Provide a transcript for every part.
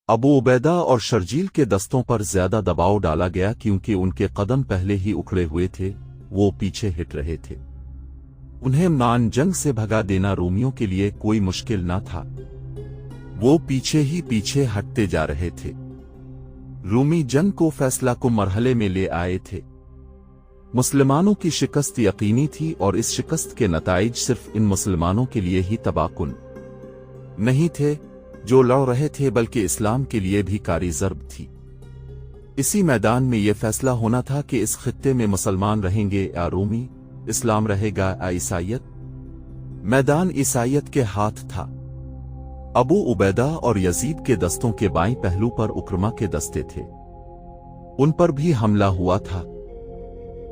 अबू उबैदा और शर्जील के दस्तों पर ज्यादा दबाव डाला गया क्योंकि उनके कदम पहले ही उखड़े हुए थे, वो पीछे हिट रहे थे। उन्हें मान जंग से भगा देना रोमियों के लिए कोई मुश्किल न था, वो पीछे ही पीछे हटते जा रहे थे। रूमी जंग को फैसला को मरहले में ले आए थे। मुसलमानों की शिकस्त यकीनी थी और इस शिकस्त के नताइज सिर्फ इन मुसलमानों के लिए ही तबाहकुन नहीं थे जो लड़ रहे थे, बल्कि इस्लाम के लिए भी कारी ज़र्ब थी। इसी मैदान में यह फैसला होना था कि इस खित्ते में मुसलमान रहेंगे या रूमी, इस्लाम रहेगा या ईसाइयत। मैदान ईसाइयत के हाथ था। अबू उबैदा और यजीद के दस्तों के बाईं पहलू पर उक्रमा के दस्ते थे। उन पर भी हमला हुआ था,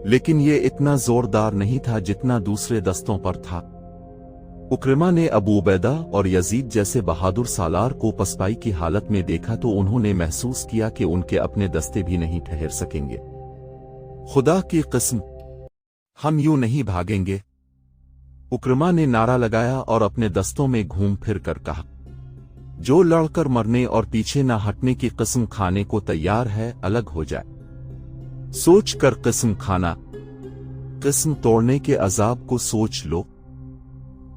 लेकिन यह इतना जोरदार नहीं था जितना दूसरे दस्तों पर था। उक्रमा ने अबू उबैदा और यजीद जैसे बहादुर सालार को पसपाई की हालत में देखा तो उन्होंने महसूस किया कि उनके अपने दस्ते भी नहीं ठहर सकेंगे। खुदा की कसम, हम यूं नहीं भागेंगे, उक्रमा ने नारा लगाया और अपने दस्तों में घूम फिर कर कहा, जो लड़कर मरने और पीछे न हटने की कसम खाने को तैयार है, अलग हो जाए। सोच कर कसम खाना, कसम तोड़ने के अजाब को सोच लो।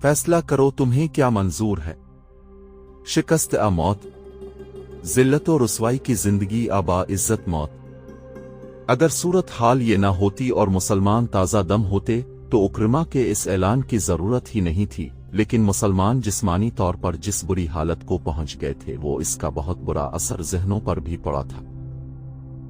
फैसला करो तुम्हें क्या मंजूर है, शिकस्त आ मौत, जिल्लत और रुसवाई की जिंदगी आ बाइज्जत मौत। अगर सूरत हाल ये ना होती और मुसलमान ताज़ा दम होते तो उक्रमा के इस ऐलान की जरूरत ही नहीं थी, लेकिन मुसलमान जिस्मानी तौर पर जिस बुरी हालत को पहुंच गए थे वो इसका बहुत बुरा असर जहनों पर भी पड़ा था।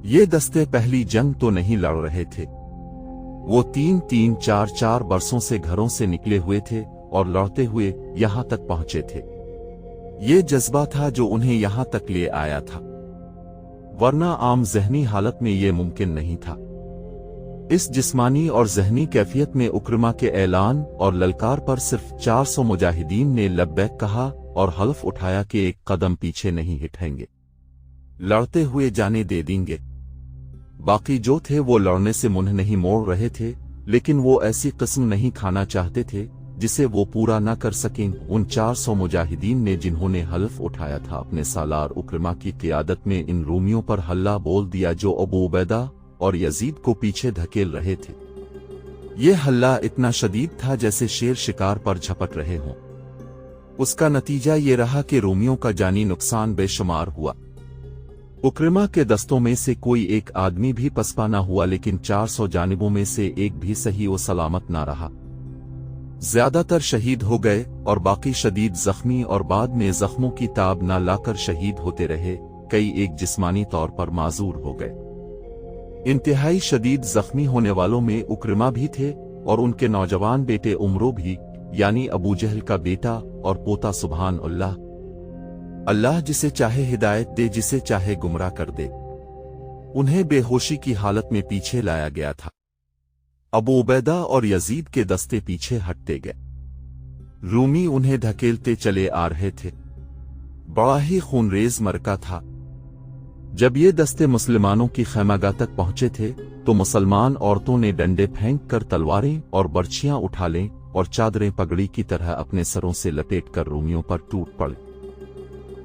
ये दस्ते पहली जंग तो नहीं लड़ रहे थे, वो 3-3, 4-4 बरसों से घरों से निकले हुए थे और लड़ते हुए यहां तक पहुंचे थे। ये जज्बा था जो उन्हें यहां तक ले आया था, वरना आम जहनी हालत में ये मुमकिन नहीं था। इस जिस्मानी और जहनी कैफियत में उक्रमा के ऐलान और ललकार पर सिर्फ 400 मुजाहिदीन ने लब्बैक कहा और हल्फ उठाया कि एक कदम पीछे नहीं हटेंगे, लड़ते हुए जाने दे देंगे। बाकी जो थे वो लड़ने से मुंह नहीं मोड़ रहे थे, लेकिन वो ऐसी कसम नहीं खाना चाहते थे जिसे वो पूरा न कर सकें। उन 400 मुजाहिदीन ने जिन्होंने हल्फ उठाया था अपने सालार उक्रमा की क़ियादत में इन रूमियों पर हल्ला बोल दिया जो अबू उबैदा और यजीद को पीछे धकेल रहे थे। ये हल्ला इतना शदीद था जैसे शेर शिकार पर झपट रहे हों। उसका नतीजा ये रहा कि रोमियों का जानी नुकसान बेशुमार हुआ। उक्रमा के दस्तों में से कोई एक आदमी भी पसपा न हुआ, लेकिन 400 जानिबों में से एक भी सही व सलामत ना रहा। ज्यादातर शहीद हो गए और बाकी शदीद जख्मी और बाद में जख्मों की ताब न लाकर शहीद होते रहे। कई एक जिस्मानी तौर पर माजूर हो गए। इंतहाई शदीद जख्मी होने वालों में उक्रमा भी थे और उनके नौजवान बेटे उमरो भी, यानी अबू जहल का बेटा और पोता। सुभान अल्लाह, अल्लाह जिसे चाहे हिदायत दे, जिसे चाहे गुमराह कर दे। उन्हें बेहोशी की हालत में पीछे लाया गया था। अबू उबैदा और यजीद के दस्ते पीछे हटते गए, रूमी उन्हें धकेलते चले आ रहे थे। बड़ा ही खूनरेज मरका था। जब ये दस्ते मुसलमानों की खैमागाह तक पहुंचे थे तो मुसलमान औरतों ने डंडे फेंक कर तलवारें और बर्छियां उठा लें और चादरें पगड़ी की तरह अपने सरों से लपेट कर रूमियों पर टूट पड़े।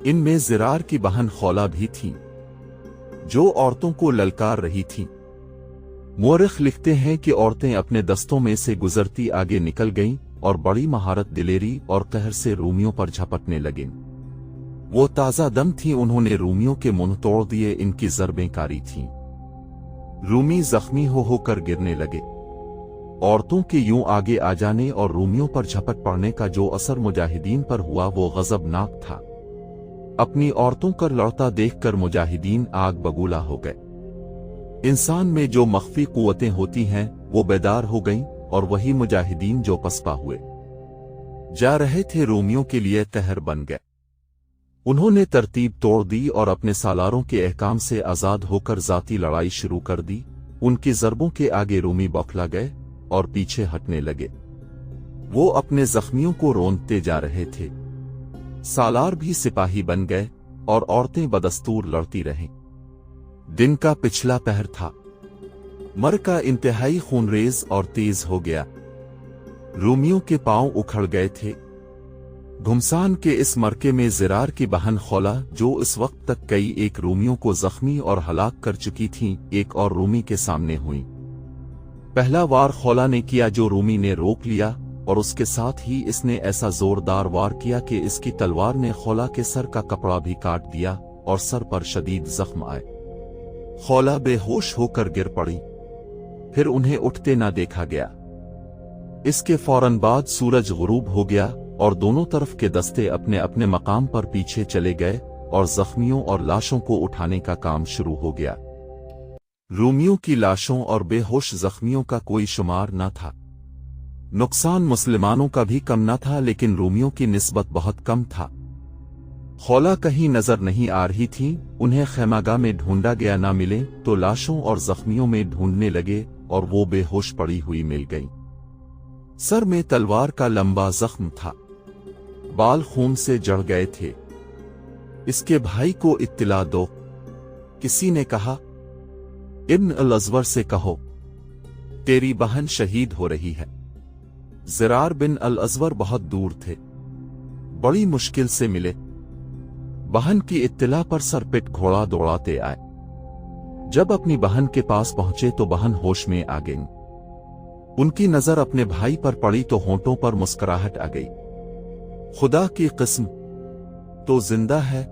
इनमें ज़िरार की बहन खौला भी थी जो औरतों को ललकार रही थीं। मुअर्रिख लिखते हैं कि औरतें अपने दस्तों में से गुजरती आगे निकल गईं और बड़ी महारत, दिलेरी और कहर से रूमियों पर झपटने लगीं। वो ताज़ा दम थीं, उन्होंने रूमियों के मुंह तोड़ दिए, इनकी ज़रबें कारी थीं। रूमी जख्मी हो होकर गिरने लगे। औरतों के यूं आगे आ जाने और रूमियों पर झपट पड़ने का जो असर मुजाहिदीन पर हुआ वो गजबनाक था। अपनी औरतों कर लड़ता देखकर मुजाहिदीन आग बगूला हो गए। इंसान में जो मख्फी कुव्वतें होती हैं वो बेदार हो गईं और वही मुजाहिदीन जो पसपा हुए जा रहे थे रोमियों के लिए कहर बन गए। उन्होंने तरतीब तोड़ दी और अपने सालारों के अहकाम से आजाद होकर जाती लड़ाई शुरू कर दी। उनकी ज़रबों के आगे रूमी बौखला गए और पीछे हटने लगे। वो अपने जख्मियों को रोंदते जा रहे थे। सालार भी सिपाही बन गए और औरतें बदस्तूर लड़ती रहीं। दिन का पिछला पहर था। मरका इंतहाई खूनरेज और तेज हो गया। रूमियों के पांव उखड़ गए थे। घुमसान के इस मरके में ज़रार की बहन खौला, जो इस वक्त तक कई एक रूमियों को जख्मी और हलाक कर चुकी थीं, एक और रूमी के सामने हुई। पहला वार खौला ने किया, जो रूमी ने रोक लिया, और उसके साथ ही इसने ऐसा जोरदार वार किया कि इसकी तलवार ने खौला के सर का कपड़ा भी काट दिया और सर पर शदीद जख्म आए। खौला बेहोश होकर गिर पड़ी, फिर उन्हें उठते ना देखा गया। इसके फौरन बाद सूरज गुरूब हो गया और दोनों तरफ के दस्ते अपने अपने मकाम पर पीछे चले गए और जख्मियों और लाशों को उठाने का काम शुरू हो गया। रूमियों की लाशों और बेहोश जख्मियों का कोई शुमार न था। नुकसान मुसलमानों का भी कम न था, लेकिन रूमियों की निस्बत बहुत कम था। खौला कहीं नजर नहीं आ रही थी। उन्हें खैमागाह में ढूंढा गया, ना मिले तो लाशों और जख्मियों में ढूंढने लगे और वो बेहोश पड़ी हुई मिल गई। सर में तलवार का लंबा जख्म था, बाल खून से जड़ गए थे। इसके भाई को इत्तिला दो, किसी ने कहा। इब्न अल-अज़वर से कहो, तेरी बहन शहीद हो रही है। ज़रार बिन अल-अज़वर बहुत दूर थे, बड़ी मुश्किल से मिले। बहन की इत्तिला पर सरपिट घोड़ा दौड़ाते आए। जब अपनी बहन के पास पहुंचे तो बहन होश में आ गई। उनकी नजर अपने भाई पर पड़ी तो होंठों पर मुस्कुराहट आ गई। खुदा की किस्म, तो जिंदा है।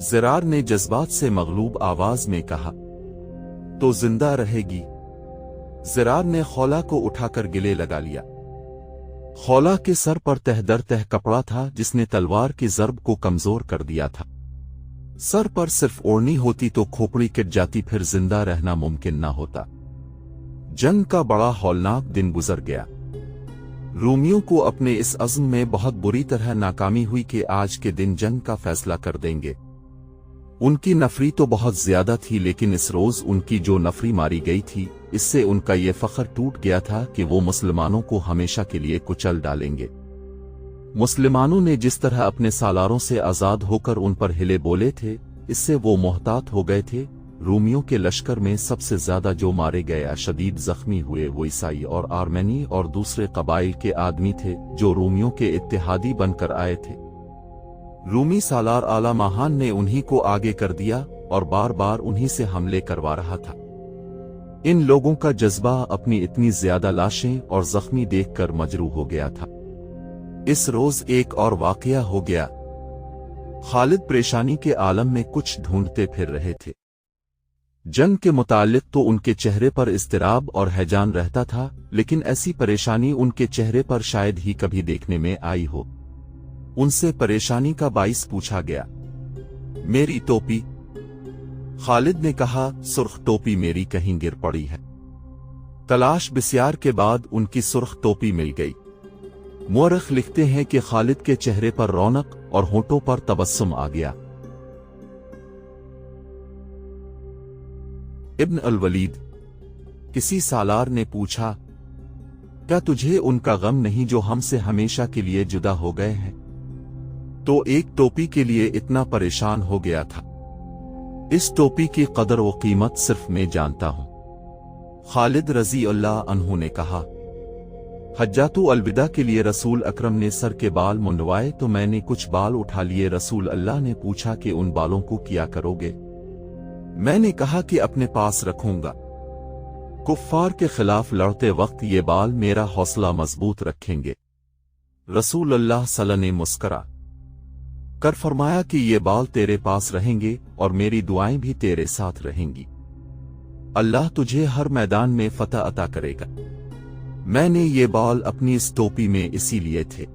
ज़रार ने जज्बात से मगलूब आवाज में कहा, तो जिंदा रहेगी। ज़रार ने खौला को उठाकर गिले लगा लिया। खौला के सर पर तह दर तह कपड़ा था, जिसने तलवार की ज़र्ब को कमजोर कर दिया था। सर पर सिर्फ ओढ़नी होती तो खोपड़ी कट जाती, फिर जिंदा रहना मुमकिन ना होता। जंग का बड़ा हौलनाक दिन गुजर गया। रूमियों को अपने इस अज़्म में बहुत बुरी तरह नाकामी हुई कि आज के दिन जंग का फैसला कर देंगे। उनकी नफरी तो बहुत ज्यादा थी, लेकिन इस रोज उनकी जो नफरी मारी गई थी, इससे उनका ये फख्र टूट गया था कि वो मुसलमानों को हमेशा के लिए कुचल डालेंगे। मुसलमानों ने जिस तरह अपने सालारों से आजाद होकर उन पर हिले बोले थे, इससे वो मोहतात हो गए थे। रूमियों के लश्कर में सबसे ज्यादा जो मारे गए या शदीद जख्मी हुए वो ईसाई और आर्मेनी और दूसरे कबाइल के आदमी थे, जो रूमियों के इत्तेहादी बनकर आए थे। रूमी सालार आला महान ने उन्हीं को आगे कर दिया और बार बार उन्हीं से हमले करवा रहा था। इन लोगों का जज्बा अपनी इतनी ज्यादा लाशें और जख्मी देखकर मजरू हो गया था। इस रोज एक और वाकया हो गया। खालिद परेशानी के आलम में कुछ ढूंढते फिर रहे थे। जंग के मुताल्लिक तो उनके चेहरे पर इस्तिराब और हैजान रहता था, लेकिन ऐसी परेशानी उनके चेहरे पर शायद ही कभी देखने में आई हो। उनसे परेशानी का बाइस पूछा गया। मेरी टोपी, खालिद ने कहा, सुर्ख टोपी मेरी कहीं गिर पड़ी है। तलाश बिस्यार के बाद उनकी सुर्ख टोपी मिल गई। मुअर्रिख लिखते हैं कि खालिद के चेहरे पर रौनक और होंठों पर तबस्सुम आ गया। इब्न अल-वलीद, किसी सालार ने पूछा, क्या तुझे उनका गम नहीं जो हमसे हमेशा के लिए जुदा हो गए हैं? तो एक टोपी के लिए इतना परेशान हो गया था। इस टोपी की कदर व कीमत सिर्फ मैं जानता हूं। खालिद रजी अल्लाह अन्हु ने कहा, हज्जातु अलविदा के लिए रसूल अकरम ने सर के बाल मुंडवाए तो मैंने कुछ बाल उठा लिए। रसूल अल्लाह ने पूछा कि उन बालों को क्या करोगे? मैंने कहा कि अपने पास रखूंगा। कुफ्फार के खिलाफ लड़ते वक्त ये बाल मेरा हौसला मजबूत रखेंगे। रसूल अल्लाह सल्लल्लाहु ने मुस्करा कर फरमाया कि ये बाल तेरे पास रहेंगे और मेरी दुआएं भी तेरे साथ रहेंगी। अल्लाह तुझे हर मैदान में फतह अता करेगा। मैंने ये बाल अपनी इस टोपी में इसीलिए थे।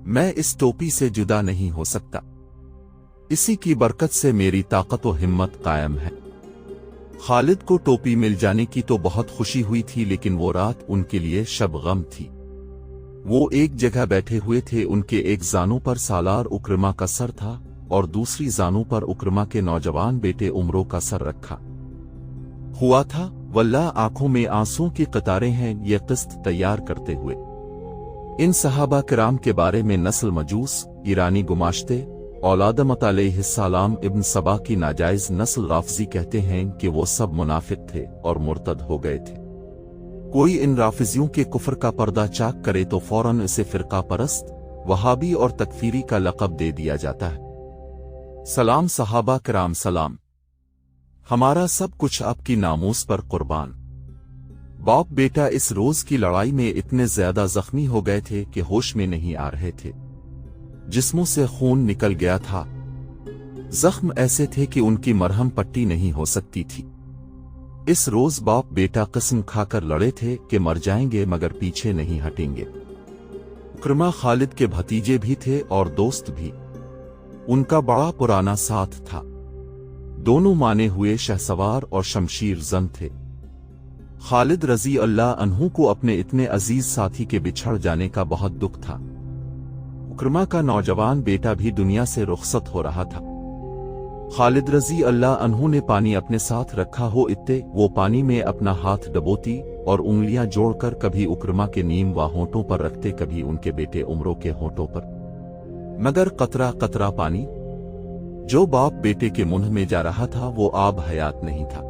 मैं इस टोपी से जुदा नहीं हो सकता। इसी की बरकत से मेरी ताकत व हिम्मत कायम है। खालिद को टोपी मिल जाने की तो बहुत खुशी हुई थी, लेकिन वो रात उनके लिए शब गम थी। वो एक जगह बैठे हुए थे। उनके एक जानू पर सालार उक्रमा का सर था और दूसरी जानू पर उक्रमा के नौजवान बेटे उमरों का सर रखा हुआ था। वल्लाह आंखों में आंसुओं की कतारें हैं ये किस्त तैयार करते हुए। इन सहाबा किराम के बारे में नस्ल मजूस, ईरानी गुमाश्ते, औलादमत अलैहिस्सलाम इब्न सबा की नाजायज नस्ल राफजी कहते हैं कि वो सब मुनाफिक थे और मुर्तद हो गए थे। कोई इन राफिजियों के कुफ्र का पर्दा चाक करे तो फौरन इसे फिरका परस्त वहाबी और तकफीरी का लक़ब दे दिया जाता है। सलाम सहाबा कराम सलाम। हमारा सब कुछ आपकी नामूस पर कुर्बान। बाप बेटा इस रोज की लड़ाई में इतने ज्यादा जख्मी हो गए थे कि होश में नहीं आ रहे थे। जिस्मों से खून निकल गया था। जख्म ऐसे थे कि उनकी मरहम पट्टी नहीं हो सकती थी। इस रोज बाप बेटा कसम खाकर लड़े थे कि मर जाएंगे मगर पीछे नहीं हटेंगे। उक्रमा खालिद के भतीजे भी थे और दोस्त भी। उनका बड़ा पुराना साथ था। दोनों माने हुए शहसवार और शमशीर जन थे। खालिद रजी अल्लाह अन्हु को अपने इतने अजीज साथी के बिछड़ जाने का बहुत दुख था। उक्रमा का नौजवान बेटा भी दुनिया से रुखसत हो रहा था। खालिद रजी अल्लाह अन्हु ने पानी अपने साथ रखा हो इत्ते वो पानी में अपना हाथ डबोती और उंगलियां जोड़कर कभी उक्रमा के नीम व होंठों पर रखते, कभी उनके बेटे उमरों के होंठों पर, मगर कतरा कतरा पानी जो बाप बेटे के मुंह में जा रहा था वो आब हयात नहीं था।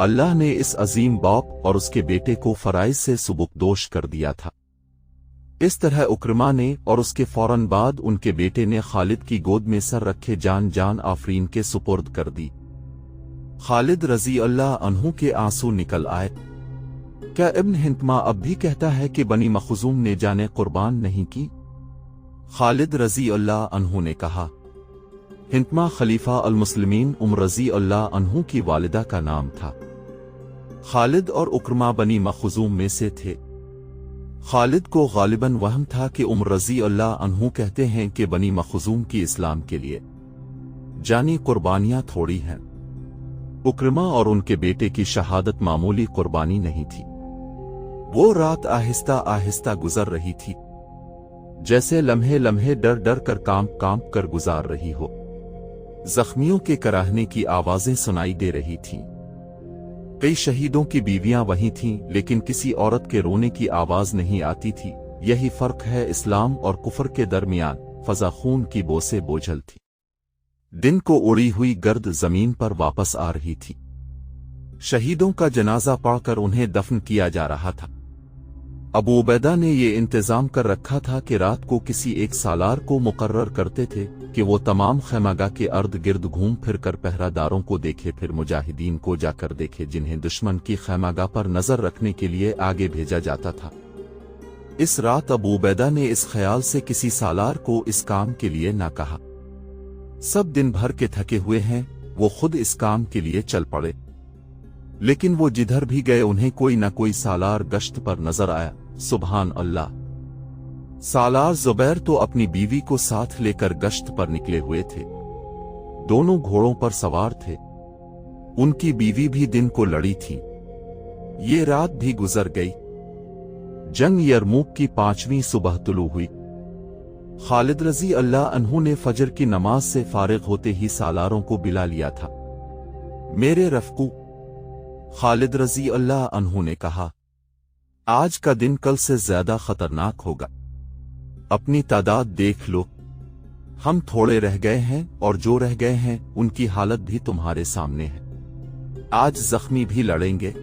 अल्लाह ने इस अजीम बाप और उसके बेटे को फराइज से सुबुकदोश कर दिया था। इस तरह उक्रमा ने और उसके फौरन बाद उनके बेटे ने खालिद की गोद में सर रखे जान जान आफरीन के सुपुर्द कर दी। खालिद रजी अल्लाह अन्हु के आंसू निकल आए। क्या इब्न हिंतमा अब भी कहता है कि बनी मखजूम ने जाने कुर्बान नहीं की? खालिद रजी अल्लाह अन्हु ने कहा। हिंतमा खलीफा अल मुस्लिमीन उमर रजी अल्लाह अन्हु की वालिदा का नाम था। खालिद और उक्रमा बनी मखजूम में से थे। खालिद को गालिबन वहम था कि उमर रजी अल्लाह अन्हु कहते हैं कि बनी मखजूम की इस्लाम के लिए जानी कुर्बानियां थोड़ी हैं। उक्रमा और उनके बेटे की शहादत मामूली कुर्बानी नहीं थी। वो रात आहिस्ता आहिस्ता गुजर रही थी, जैसे लम्हे लम्हे डर डर कर कांप कर गुजार रही हो। जख्मियों के कराहने की आवाजें सुनाई दे रही थीं। कई शहीदों की बीवियां वहीं थीं, लेकिन किसी औरत के रोने की आवाज नहीं आती थी। यही फर्क है इस्लाम और कुफर के दरमियान। फजा खून की बोसे बोझल थी। दिन को उड़ी हुई गर्द जमीन पर वापस आ रही थी। शहीदों का जनाजा पढ़कर उन्हें दफन किया जा रहा था। अबू उबैदा ने ये इंतजाम कर रखा था कि रात को किसी एक सालार को मुकर्रर करते थे कि वो तमाम खैमागाह के अर्द गिर्द घूम फिर कर पहरादारों को देखे, फिर मुजाहिदीन को जाकर देखे जिन्हें दुश्मन की खैमागाह पर नजर रखने के लिए आगे भेजा जाता था। इस रात अबू उबैदा ने इस ख्याल से किसी सालार को इस काम के लिए ना कहा। सब दिन भर के थके हुए हैं, वो खुद इस काम के लिए चल पड़े। लेकिन वो जिधर भी गए उन्हें कोई ना कोई सालार गश्त पर नजर आया। सुबहान अल्लाह। सालार जुबैर तो अपनी बीवी को साथ लेकर गश्त पर निकले हुए थे। दोनों घोड़ों पर सवार थे। उनकी बीवी भी दिन को लड़ी थी। ये रात भी गुजर गई। जंग यरमूक की 5वीं सुबह तुलू हुई। खालिद रजी अल्लाह अन्हु ने फजर की नमाज से फारिग होते ही सालारों को बिला लिया था। मेरे रफ़कू, खालिद रजी अल्लाह अन्हु ने कहा, आज का दिन कल से ज्यादा खतरनाक होगा। अपनी तादाद देख लो। हम थोड़े रह गए हैं और जो रह गए हैं उनकी हालत भी तुम्हारे सामने है। आज जख्मी भी लड़ेंगे।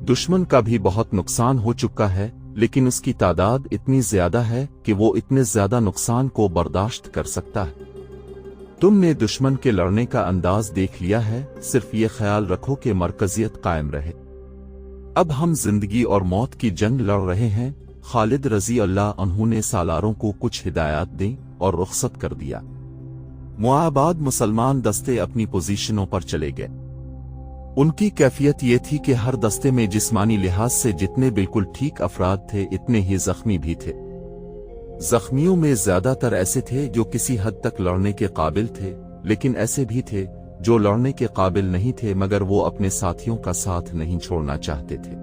दुश्मन का भी बहुत नुकसान हो चुका है, लेकिन उसकी तादाद इतनी ज्यादा है कि वो इतने ज्यादा नुकसान को बर्दाश्त कर सकता है। तुमने दुश्मन के लड़ने का अंदाज देख लिया है। सिर्फ ये ख्याल रखो कि मरकजियत कायम रहे। अब हम जिंदगी और मौत की जंग लड़ रहे हैं। खालिद रजी अल्लाह अन्हु ने सालारों को कुछ हिदायत दी और रुखसत कर दिया। मुआबाद मुसलमान दस्ते अपनी पोजीशनों पर चले गए। उनकी कैफियत ये थी कि हर दस्ते में जिस्मानी लिहाज से जितने बिल्कुल ठीक अफराद थे, इतने ही जख्मी भी थे। जख्मियों में ज्यादातर ऐसे थे जो किसी हद तक लड़ने के काबिल थे, लेकिन ऐसे भी थे जो लड़ने के काबिल नहीं थे मगर वो अपने साथियों का साथ नहीं छोड़ना चाहते थे।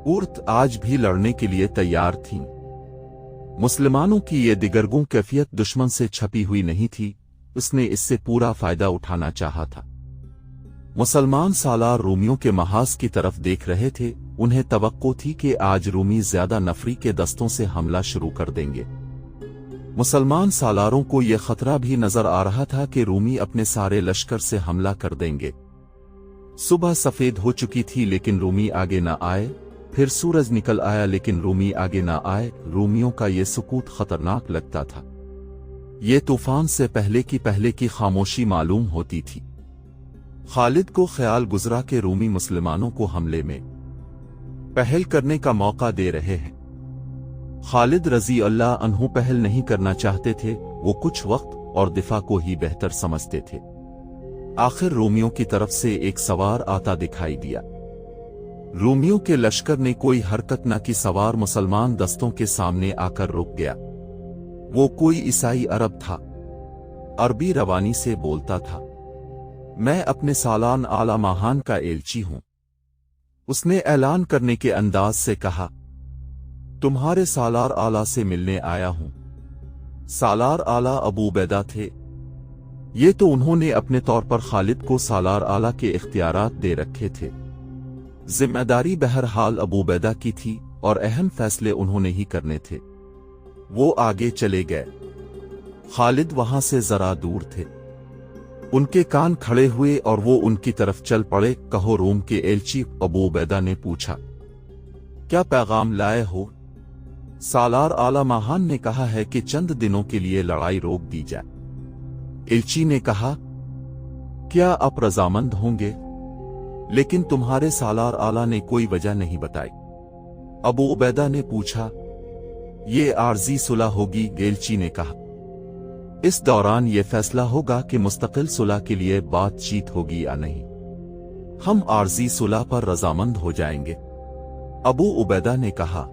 औरत आज भी लड़ने के लिए तैयार थीं। मुसलमानों की ये दिगरगुं कैफियत दुश्मन से छपी हुई नहीं थी। उसने इससे पूरा फायदा उठाना चाहा था। मुसलमान सालार रूमियों के महाज की तरफ देख रहे थे। उन्हें तवक्को थी कि आज रूमी ज्यादा नफरी के दस्तों से हमला शुरू कर देंगे। मुसलमान सालारों को यह खतरा भी नजर आ रहा था कि रूमी अपने सारे लश्कर से हमला कर देंगे। सुबह सफेद हो चुकी थी लेकिन रूमी आगे न आए। फिर सूरज निकल आया लेकिन रूमी आगे ना आए। रूमियों का ये सुकूत खतरनाक लगता था। ये तूफान से पहले की खामोशी मालूम होती थी। खालिद को ख्याल गुजरा कि रूमी मुसलमानों को हमले में पहल करने का मौका दे रहे हैं। खालिद रजी अल्लाह अन्हु पहल नहीं करना चाहते थे। वो कुछ वक्त और दिफा को ही बेहतर समझते थे। आखिर रोमियों की तरफ से एक सवार आता दिखाई दिया। रोमियों के लश्कर ने कोई हरकत न की। सवार मुसलमान दस्तों के सामने आकर रुक गया। वो कोई ईसाई अरब था। अरबी रवानी से बोलता था। मैं अपने सालान आला महान का एलची हूं। उसने ऐलान करने के अंदाज से कहा, तुम्हारे सालार आला से मिलने आया हूं। सालार आला अबू उबैदा थे। ये तो उन्होंने अपने तौर पर खालिद को सालार आला के इख्तियारात दे रखे थे। जिम्मेदारी बहरहाल अबू उबैदा की थी और अहम फैसले उन्होंने ही करने थे। वो आगे चले गए। खालिद वहां से जरा दूर थे। उनके कान खड़े हुए और वो उनकी तरफ चल पड़े। कहो रोम के एलची, अबू उबैदा ने पूछा, क्या पैगाम लाए हो? सालार आला महान ने कहा है कि चंद दिनों के लिए लड़ाई रोक दी जाए। एलची ने कहा, क्या आप रजामंद होंगे? लेकिन तुम्हारे सालार आला ने कोई वजह नहीं बताई। अबू उबैदा ने पूछा, ये आर्जी सुलह होगी? एलची ने कहा, इस दौरान यह फैसला होगा कि मुस्तकिल सुलह के लिए बातचीत होगी या नहीं। हम आर्जी सुलह पर रजामंद हो जाएंगे। अबू उबैदा ने कहा,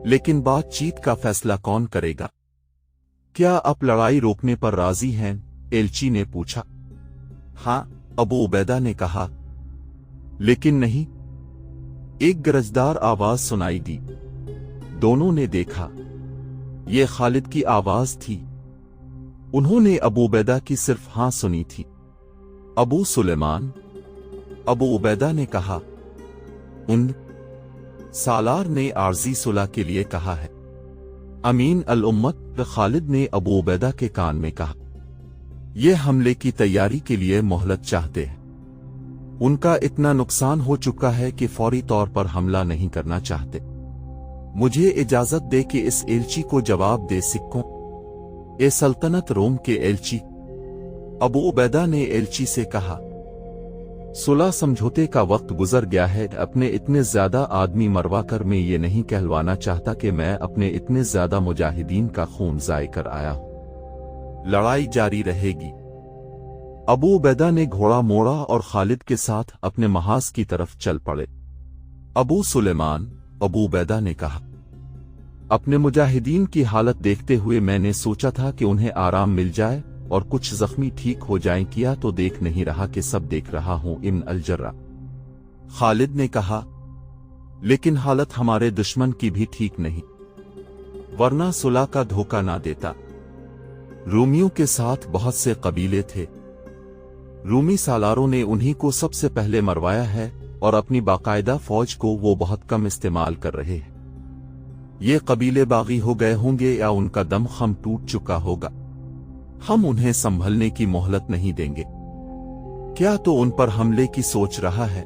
लेकिन बातचीत का फैसला कौन करेगा? क्या आप लड़ाई रोकने पर राजी हैं? एलची ने पूछा। हां, अबू उबैदा ने कहा। लेकिन नहीं, एक गरजदार आवाज सुनाई दी। दोनों ने देखा, यह खालिद की आवाज थी। उन्होंने अबू उबैदा की सिर्फ हां सुनी थी। अबू सुलेमान, अबू उबैदा ने कहा। उन सालार ने आर्जी सुलह के लिए कहा है। अमीन अल उम्मत खालिद ने अबू उबैदा के कान में कहा, यह हमले की तैयारी के लिए मोहलत चाहते हैं। उनका इतना नुकसान हो चुका है कि फौरी तौर पर हमला नहीं करना चाहते। मुझे इजाजत दे कि इस एलची को जवाब दे सिक्कों। ए सल्तनत रोम के एलची, अबू उबैदा ने एलची से कहा, सुलह समझौते का वक्त गुजर गया है। अपने इतने ज्यादा आदमी मरवाकर मैं ये नहीं कहलवाना चाहता कि मैं अपने इतने ज्यादा मुजाहिदीन का खून ज़ाय कर आया हूं। लड़ाई जारी रहेगी। अबू उबैदा ने घोड़ा मोड़ा और खालिद के साथ अपने महाज की तरफ चल पड़े। अबू सुलेमान, अबू उबैदा ने कहा, अपने मुजाहिदीन की हालत देखते हुए मैंने सोचा था कि उन्हें आराम मिल जाए और कुछ जख्मी ठीक हो जाएं। किया तो देख नहीं रहा कि सब देख रहा हूं। इब्न अल-जर्रा। खालिद ने कहा, लेकिन हालत हमारे दुश्मन की भी ठीक नहीं, वरना सुलह का धोखा ना देता। रूमियों के साथ बहुत से कबीले थे। रूमी सालारों ने उन्हीं को सबसे पहले मरवाया है और अपनी बाकायदा फौज को वो बहुत कम इस्तेमाल कर रहे हैं। ये कबीले बागी हो गए होंगे या उनका दम खम टूट चुका होगा। हम उन्हें संभलने की मोहलत नहीं देंगे। क्या तो उन पर हमले की सोच रहा है?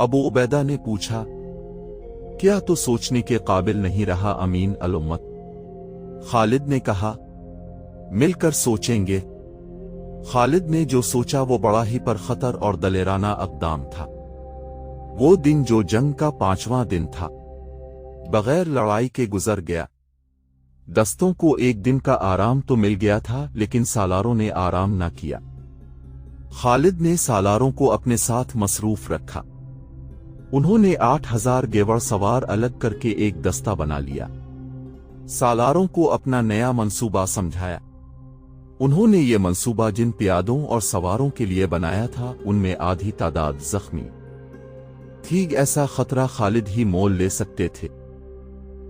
अबू उबैदा ने पूछा। क्या तो सोचने के काबिल नहीं रहा अमीन अल उम्मत? खालिद ने कहा, मिलकर सोचेंगे। खालिद ने जो सोचा वो बड़ा ही परखतर और दलेराना अक़दाम था। वो दिन जो जंग का 5वां दिन था, बगैर लड़ाई के गुजर गया। दस्तों को एक दिन का आराम तो मिल गया था, लेकिन सालारों ने आराम न किया। खालिद ने सालारों को अपने साथ मसरूफ रखा। उन्होंने 8000 गेवर सवार अलग करके एक दस्ता बना लिया। सालारों को अपना नया मंसूबा समझाया। उन्होंने ये मंसूबा जिन पियादों और सवारों के लिए बनाया था, उनमें आधी तादाद जख्मी थी। ऐसा खतरा खालिद ही मोल ले सकते थे।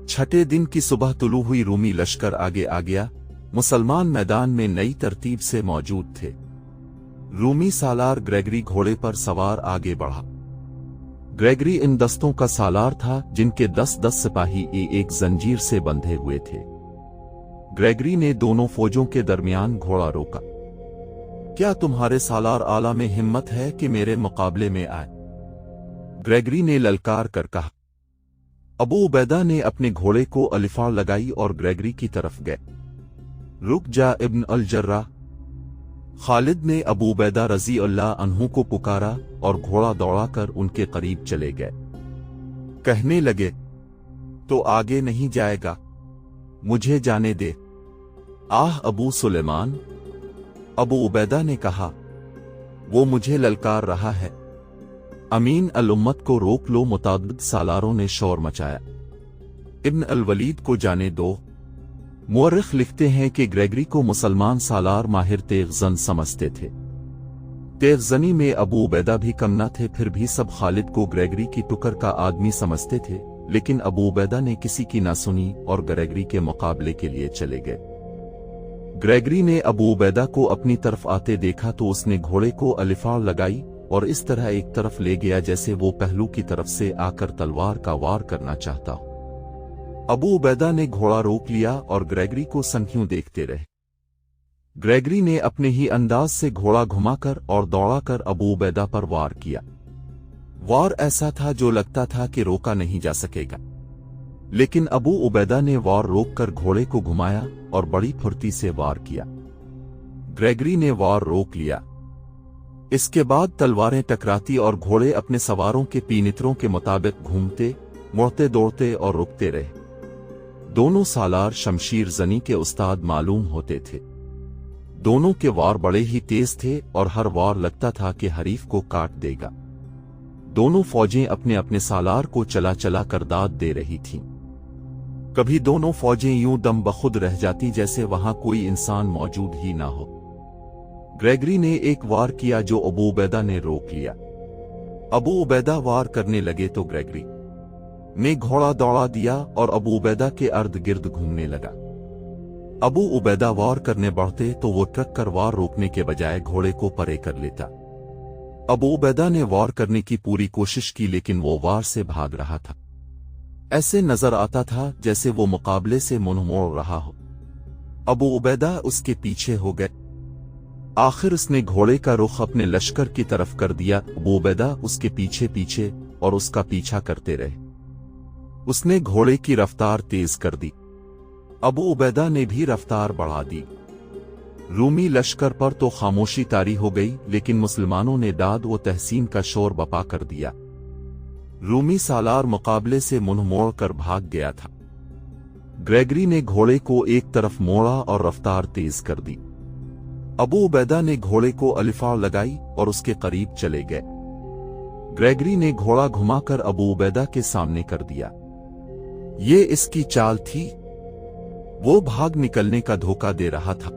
छठे दिन की सुबह तुलू हुई। रूमी लश्कर आगे आ गया। मुसलमान मैदान में नई तरतीब से मौजूद थे। रूमी सालार ग्रेगरी घोड़े पर सवार आगे बढ़ा। ग्रेगरी इन दस्तों का सालार था जिनके 10-10 सिपाही एक जंजीर से बंधे हुए थे। ग्रेगरी ने दोनों फौजों के दरमियान घोड़ा रोका। क्या तुम्हारे सालार आला में हिम्मत है कि मेरे मुकाबले में आए? ग्रेगरी ने ललकार कर कहा। अबू उबैदा ने अपने घोड़े को अलिफार लगाई और ग्रेगरी की तरफ गए। रुक जा इब्न अल जर्राह। खालिद ने अबू उबैदा रजी अल्लाह अन्हु को पुकारा और घोड़ा दौड़ाकर उनके करीब चले गए। कहने लगे, तो आगे नहीं जाएगा, मुझे जाने दे। आह अबू सुलेमान। अबू उबैदा ने कहा, वो मुझे ललकार रहा है। अमीन अल उम्मत को रोक लो। मुताद्दिद सालारों ने शोर मचाया। इब्न अल वलीद को जाने दो। मुअर्रिख लिखते हैं कि ग्रेगरी को मुसलमान सालार माहिर तेगजन समझते थे। तेगजनी में अबू उबैदा भी कम न थे, फिर भी सब खालिद को ग्रेगरी की टुकर का आदमी समझते थे। लेकिन अबू उबैदा ने किसी की ना सुनी और ग्रेगरी के मुकाबले के लिए चले गए। ग्रेगरी ने अबू उबैदा को अपनी तरफ आते देखा तो उसने घोड़े को अलिफार लगाई और इस तरह एक तरफ ले गया जैसे वो पहलू की तरफ से आकर तलवार का वार करना चाहता हो। अबू उबैदा ने घोड़ा रोक लिया और ग्रेगरी को सनखियों देखते रहे। ग्रेगरी ने अपने ही अंदाज से घोड़ा घुमाकर और दौड़ाकर अबू उबैदा पर वार किया। वार ऐसा था जो लगता था कि रोका नहीं जा सकेगा, लेकिन अबू उबैदा ने वार रोककर घोड़े को घुमाया और बड़ी फुर्ती से वार किया। ग्रेगरी ने वार रोक लिया। इसके बाद तलवारें टकराती और घोड़े अपने सवारों के पीनित्रों के मुताबिक घूमते, मुड़ते, दौड़ते और रुकते रहे। दोनों सालार शमशीर जनी के उस्ताद मालूम होते थे। दोनों के वार बड़े ही तेज थे और हर वार लगता था कि हरीफ को काट देगा। दोनों फौजें अपने अपने सालार को चला चला कर दाद दे रही थीं। कभी दोनों फौजें यूं दम बखुद रह जाती जैसे वहां कोई इंसान मौजूद ही ना हो। ग्रेगरी ने एक वार किया जो अबू उबैदा ने रोक लिया। अबू उबैदा वार करने लगे तो ग्रेगरी ने घोड़ा दौड़ा दिया और अबू उबैदा के अर्द गिर्द घूमने लगा। अबू उबैदा वार करने बढ़ते तो वो ट्रक कर वार रोकने के बजाय घोड़े को परे कर लेता। अबू उबैदा ने वार करने की पूरी कोशिश की, लेकिन वो वार से भाग रहा था। ऐसे नजर आता था जैसे वो मुकाबले से मुंह मोड़ रहा हो। अबू उबैदा उसके पीछे हो गए। आखिर उसने घोड़े का रुख अपने लश्कर की तरफ कर दिया। अबू उबैदा उसके पीछे पीछे और उसका पीछा करते रहे। उसने घोड़े की रफ्तार तेज कर दी। अबू उबैदा ने भी रफ्तार बढ़ा दी। रूमी लश्कर पर तो खामोशी तारी हो गई, लेकिन मुसलमानों ने दाद व तहसीन का शोर बपा कर दिया। रूमी सालार मुकाबले से मुंह मोड़ कर भाग गया था। ग्रेगरी ने घोड़े को एक तरफ मोड़ा और रफ्तार तेज कर दी। अबू उबैदा ने घोड़े को अलिफार लगाई और उसके करीब चले गए। ग्रेगरी ने घोड़ा घुमाकर अबू उबैदा के सामने कर दिया। ये इसकी चाल थी। वो भाग निकलने का धोखा दे रहा था।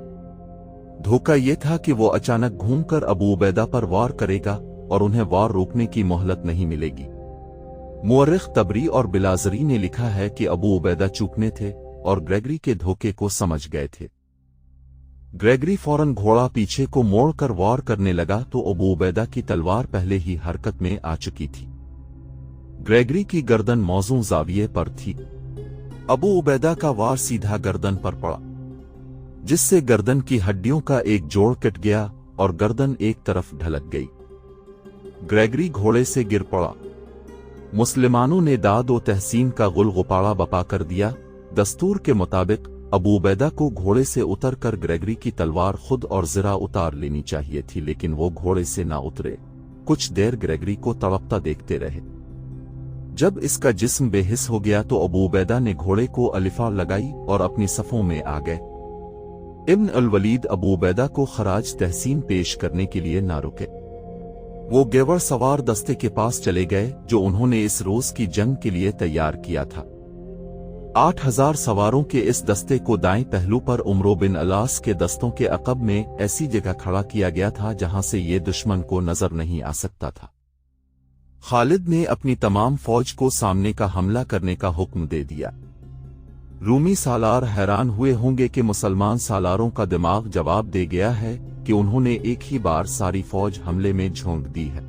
धोखा यह था कि वो अचानक घूमकर अबू उबैदा पर वार करेगा और उन्हें वार रोकने की मोहलत नहीं मिलेगी। मुअर्रिख तबरी और बिलाजरी ने लिखा है कि अबू उबैदा चूकने थे और ग्रेगरी के धोखे को समझ गए थे। ग्रेगरी फौरन घोड़ा पीछे को मोड़कर वार करने लगा तो अबू उबैदा की तलवार पहले ही हरकत में आ चुकी थी। ग्रेगरी की गर्दन मौजू जाविये पर थी। अबू उबैदा का वार सीधा गर्दन पर पड़ा, जिससे गर्दन की हड्डियों का एक जोड़ कट गया और गर्दन एक तरफ ढलक गई। ग्रेगरी घोड़े से गिर पड़ा। मुसलमानों ने दाद व तहसीन का गुलगुपाड़ा बपा कर दिया। दस्तूर के मुताबिक अबू उबैदा को घोड़े से उतरकर ग्रेगरी की तलवार खुद और ज़रा उतार लेनी चाहिए थी, लेकिन वो घोड़े से ना उतरे। कुछ देर ग्रेगरी को तड़पता देखते रहे। जब इसका जिस्म बेहिस हो गया तो अबू उबैदा ने घोड़े को अलिफार लगाई और अपनी सफों में आ गए। इब्न अल वलीद अबू उबैदा को खराज तहसीन पेश करने के लिए ना रुके। वो गेवर सवार दस्ते के पास चले गए जो उन्होंने इस रोज की जंग के लिए तैयार किया था। 8000 सवारों के इस दस्ते को दाएं पहलू पर उमरो बिन अलास के दस्तों के अकब में ऐसी जगह खड़ा किया गया था जहां से ये दुश्मन को नजर नहीं आ सकता था। खालिद ने अपनी तमाम फौज को सामने का हमला करने का हुक्म दे दिया। रूमी सालार हैरान हुए होंगे कि मुसलमान सालारों का दिमाग जवाब दे गया है कि उन्होंने एक ही बार सारी फौज हमले में झोंक दी है।